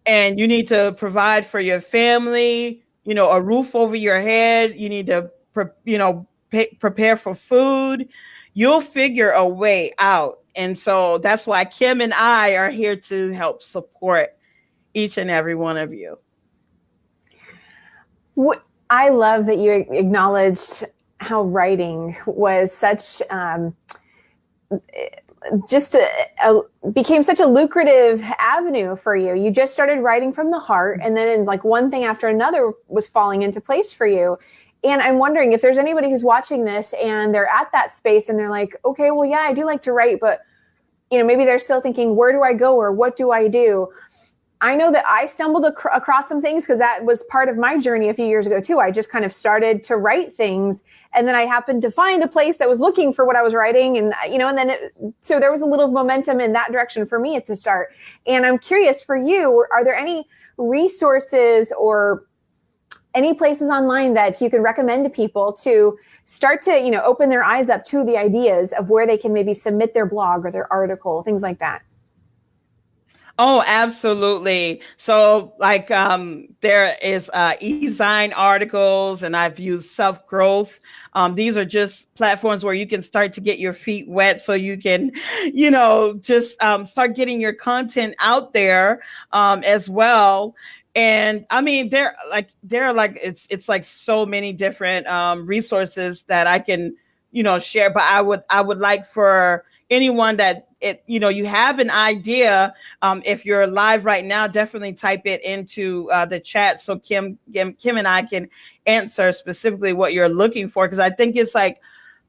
and you need to provide for your family, a roof over your head, you need to, prepare for food, you'll figure a way out. And so that's why Kim and I are here to help support each and every one of you. I love that you acknowledged how writing was such became such a lucrative avenue for you. You just started writing from the heart, and then like one thing after another was falling into place for you. And I'm wondering if there's anybody who's watching this and they're at that space and they're like, okay, well, yeah, I do like to write, but maybe they're still thinking, where do I go or what do I do? I know that I stumbled across some things because that was part of my journey a few years ago too. I just kind of started to write things, and then I happened to find a place that was looking for what I was writing, and so there was a little momentum in that direction for me at the start. And I'm curious for you, are there any resources or any places online that you could recommend to people to start to, open their eyes up to the ideas of where they can maybe submit their blog or their article, things like that? Oh, absolutely. So like there is e-sign articles, and I've used self-growth. These are just platforms where you can start to get your feet wet so you can, just start getting your content out there as well. And I mean, it's like so many different resources that I can, share. But I would like for anyone that you have an idea. If you're live right now, definitely type it into the chat so Kim and I can answer specifically what you're looking for. Because I think it's like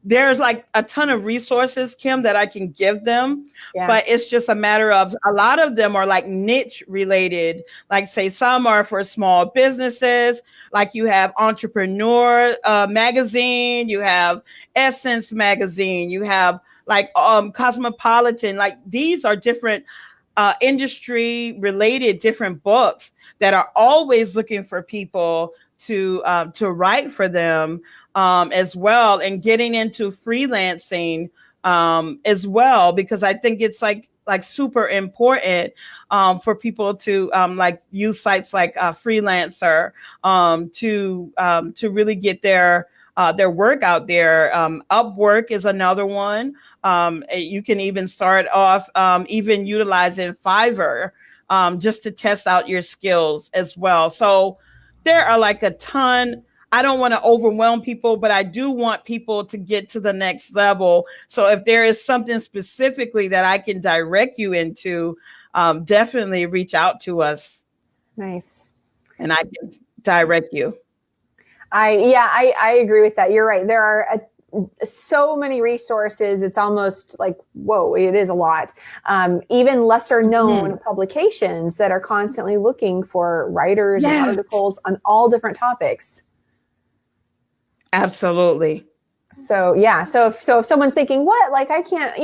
there's like a ton of resources, Kim, that I can give them. Yeah. But it's just a matter of a lot of them are like niche related. Like say some are for small businesses. Like you have Entrepreneur magazine, you have Essence magazine, you have like Cosmopolitan. Like these are different industry related different books that are always looking for people to write for them. as well, and getting into freelancing as well, because I think it's like super important for people to like use sites like Freelancer to really get their work out there. Upwork is another one. You can even start off even utilizing Fiverr just to test out your skills as well. So there are like a ton. I don't want to overwhelm people, but I do want people to get to the next level. So if there is something specifically that I can direct you into, definitely reach out to us. Nice. And I can direct you. I agree with that. You're right. There are so many resources. It's almost like, whoa, it is a lot. Even lesser known publications that are constantly looking for writers and articles on all different topics. Absolutely. So yeah. So if someone's thinking, what, like I can't,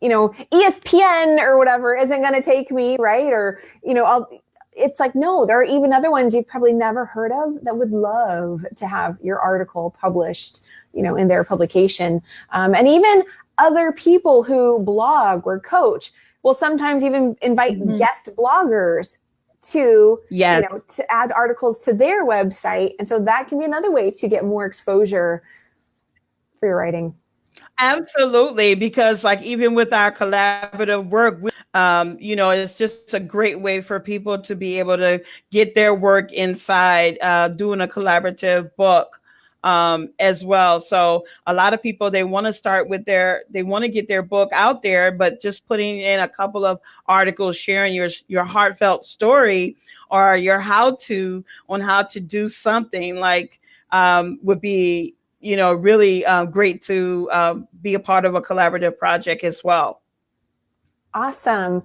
ESPN or whatever isn't going to take me, right? Or, it's like, no, there are even other ones you've probably never heard of that would love to have your article published, in their publication. And even other people who blog or coach will sometimes even invite guest bloggers to, to add articles to their website. And so that can be another way to get more exposure for your writing. Absolutely. Because like, even with our collaborative work, it's just a great way for people to be able to get their work inside, doing a collaborative book as well. So a lot of people, they want to start with they want to get their book out there, but just putting in a couple of articles, sharing your heartfelt story or your how-to on how to do something like would be, really great to be a part of a collaborative project as well. Awesome.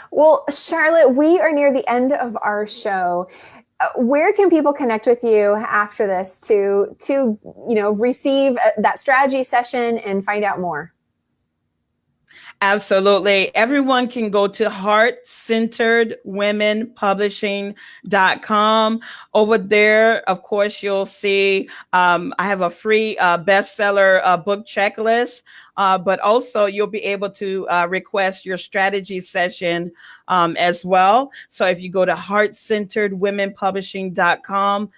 Well, Charlotte, we are near the end of our show. Where can people connect with you after this to receive that strategy session and find out more? Absolutely. Everyone can go to heartcenteredwomenpublishing.com. Over there, of course, you'll see I have a free bestseller book checklist, but also you'll be able to request your strategy session as well. So if you go to heartcenteredwomenpublishing.com,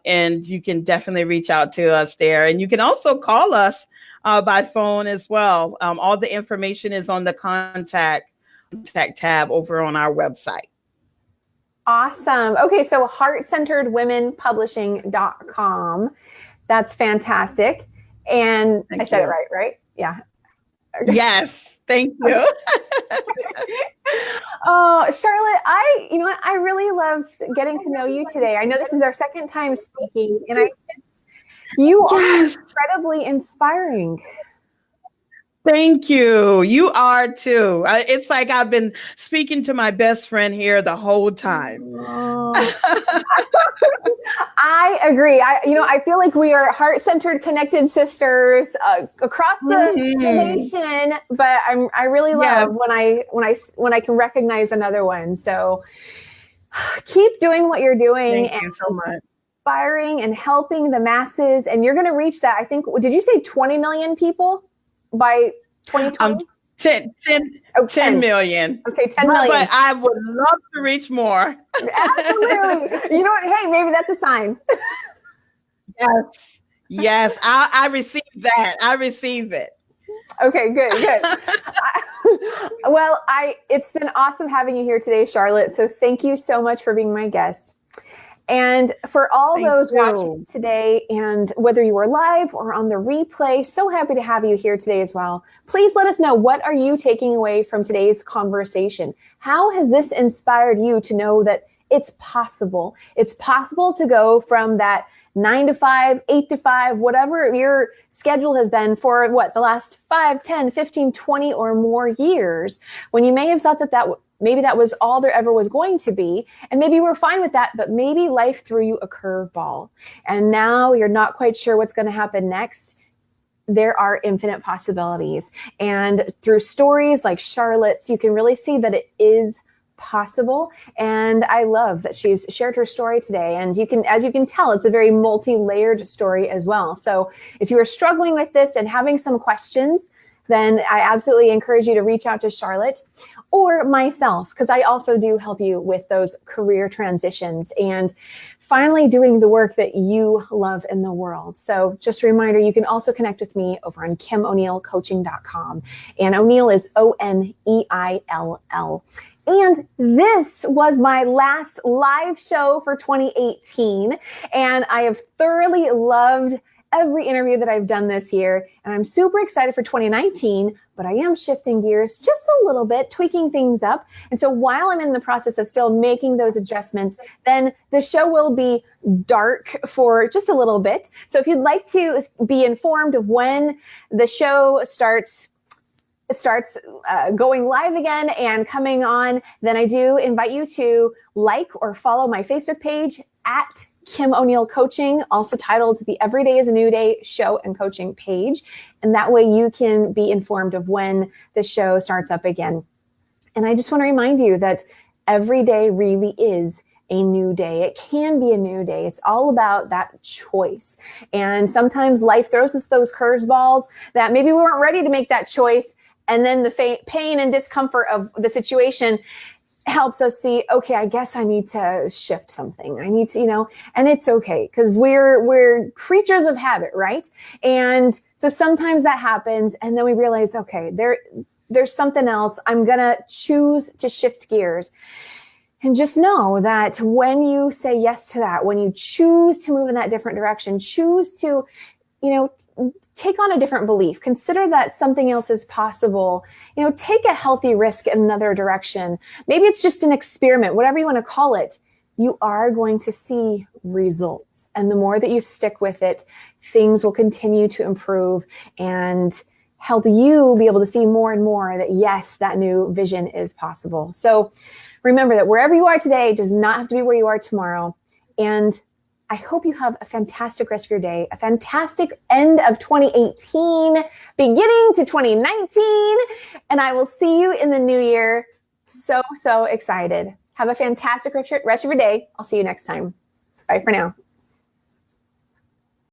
and you can definitely reach out to us there. And you can also call us by phone as well. All the information is on the contact tab over on our website. Awesome. Okay, so heartcenteredwomenpublishing.com. That's fantastic. And I said it right? Yeah. Yes. Thank you. Oh, Charlotte, I really loved getting to know you today. I know this is our second time speaking, and you are incredibly inspiring. Thank you. You are too. It's like I've been speaking to my best friend here the whole time. I agree. I feel like we are heart-centered, connected sisters across the nation. But I really love when I can recognize another one. So keep doing what you're doing. Thank you so much. Inspiring and helping the masses. And you're going to reach that. I think. Did you say 20 million people by 2020? 10 million. Okay, 10 million. But I would love to reach more. Absolutely. You know what? Hey, maybe that's a sign. Yes. I receive that. I receive it. Okay, good. Well, it's been awesome having you here today, Charlotte. So thank you so much for being my guest. And for all those watching today, and whether you are live or on the replay, so happy to have you here today as well. Please let us know, what are you taking away from today's conversation? How has this inspired you to know that it's possible? It's possible to go from that 9 to 5, 8 to 5, whatever your schedule has been for the last 5, 10, 15, 20 or more years, when you may have thought that maybe that was all there ever was going to be. And maybe you were fine with that, but maybe life threw you a curveball. And now you're not quite sure what's going to happen next. There are infinite possibilities. And through stories like Charlotte's, you can really see that it is possible. And I love that she's shared her story today. And as you can tell, it's a very multi-layered story as well. So if you are struggling with this and having some questions, then I absolutely encourage you to reach out to Charlotte or myself, because I also do help you with those career transitions and finally doing the work that you love in the world. So just a reminder, you can also connect with me over on KimO'NeillCoaching.com. And O'Neill is Oneill. And this was my last live show for 2018. And I have thoroughly loved every interview that I've done this year. And I'm super excited for 2019, but I am shifting gears just a little bit, tweaking things up. And so while I'm in the process of still making those adjustments, then the show will be dark for just a little bit. So if you'd like to be informed of when the show starts going live again and coming on, then I do invite you to like or follow my Facebook page at Kim O'Neill Coaching, also titled the Every Day is a New Day show and coaching page. And that way you can be informed of when the show starts up again. And I just want to remind you that every day really is a new day. It can be a new day. It's all about that choice. And sometimes life throws us those curveballs that maybe we weren't ready to make that choice. And then the pain and discomfort of the situation helps us see, okay, I guess I need to shift something. I need to, and it's okay because we're creatures of habit, right? And so sometimes that happens and then we realize, okay, there's something else. I'm going to choose to shift gears. And just know that when you say yes to that, when you choose to move in that different direction, choose to take on a different belief, consider that something else is possible, take a healthy risk in another direction. Maybe it's just an experiment, whatever you want to call it, you are going to see results. And the more that you stick with it, things will continue to improve and help you be able to see more and more that yes, that new vision is possible. So remember that wherever you are today does not have to be where you are tomorrow. And I hope you have a fantastic rest of your day, a fantastic end of 2018, beginning to 2019, and I will see you in the new year. So excited. Have a fantastic rest of your day. I'll see you next time. Bye for now.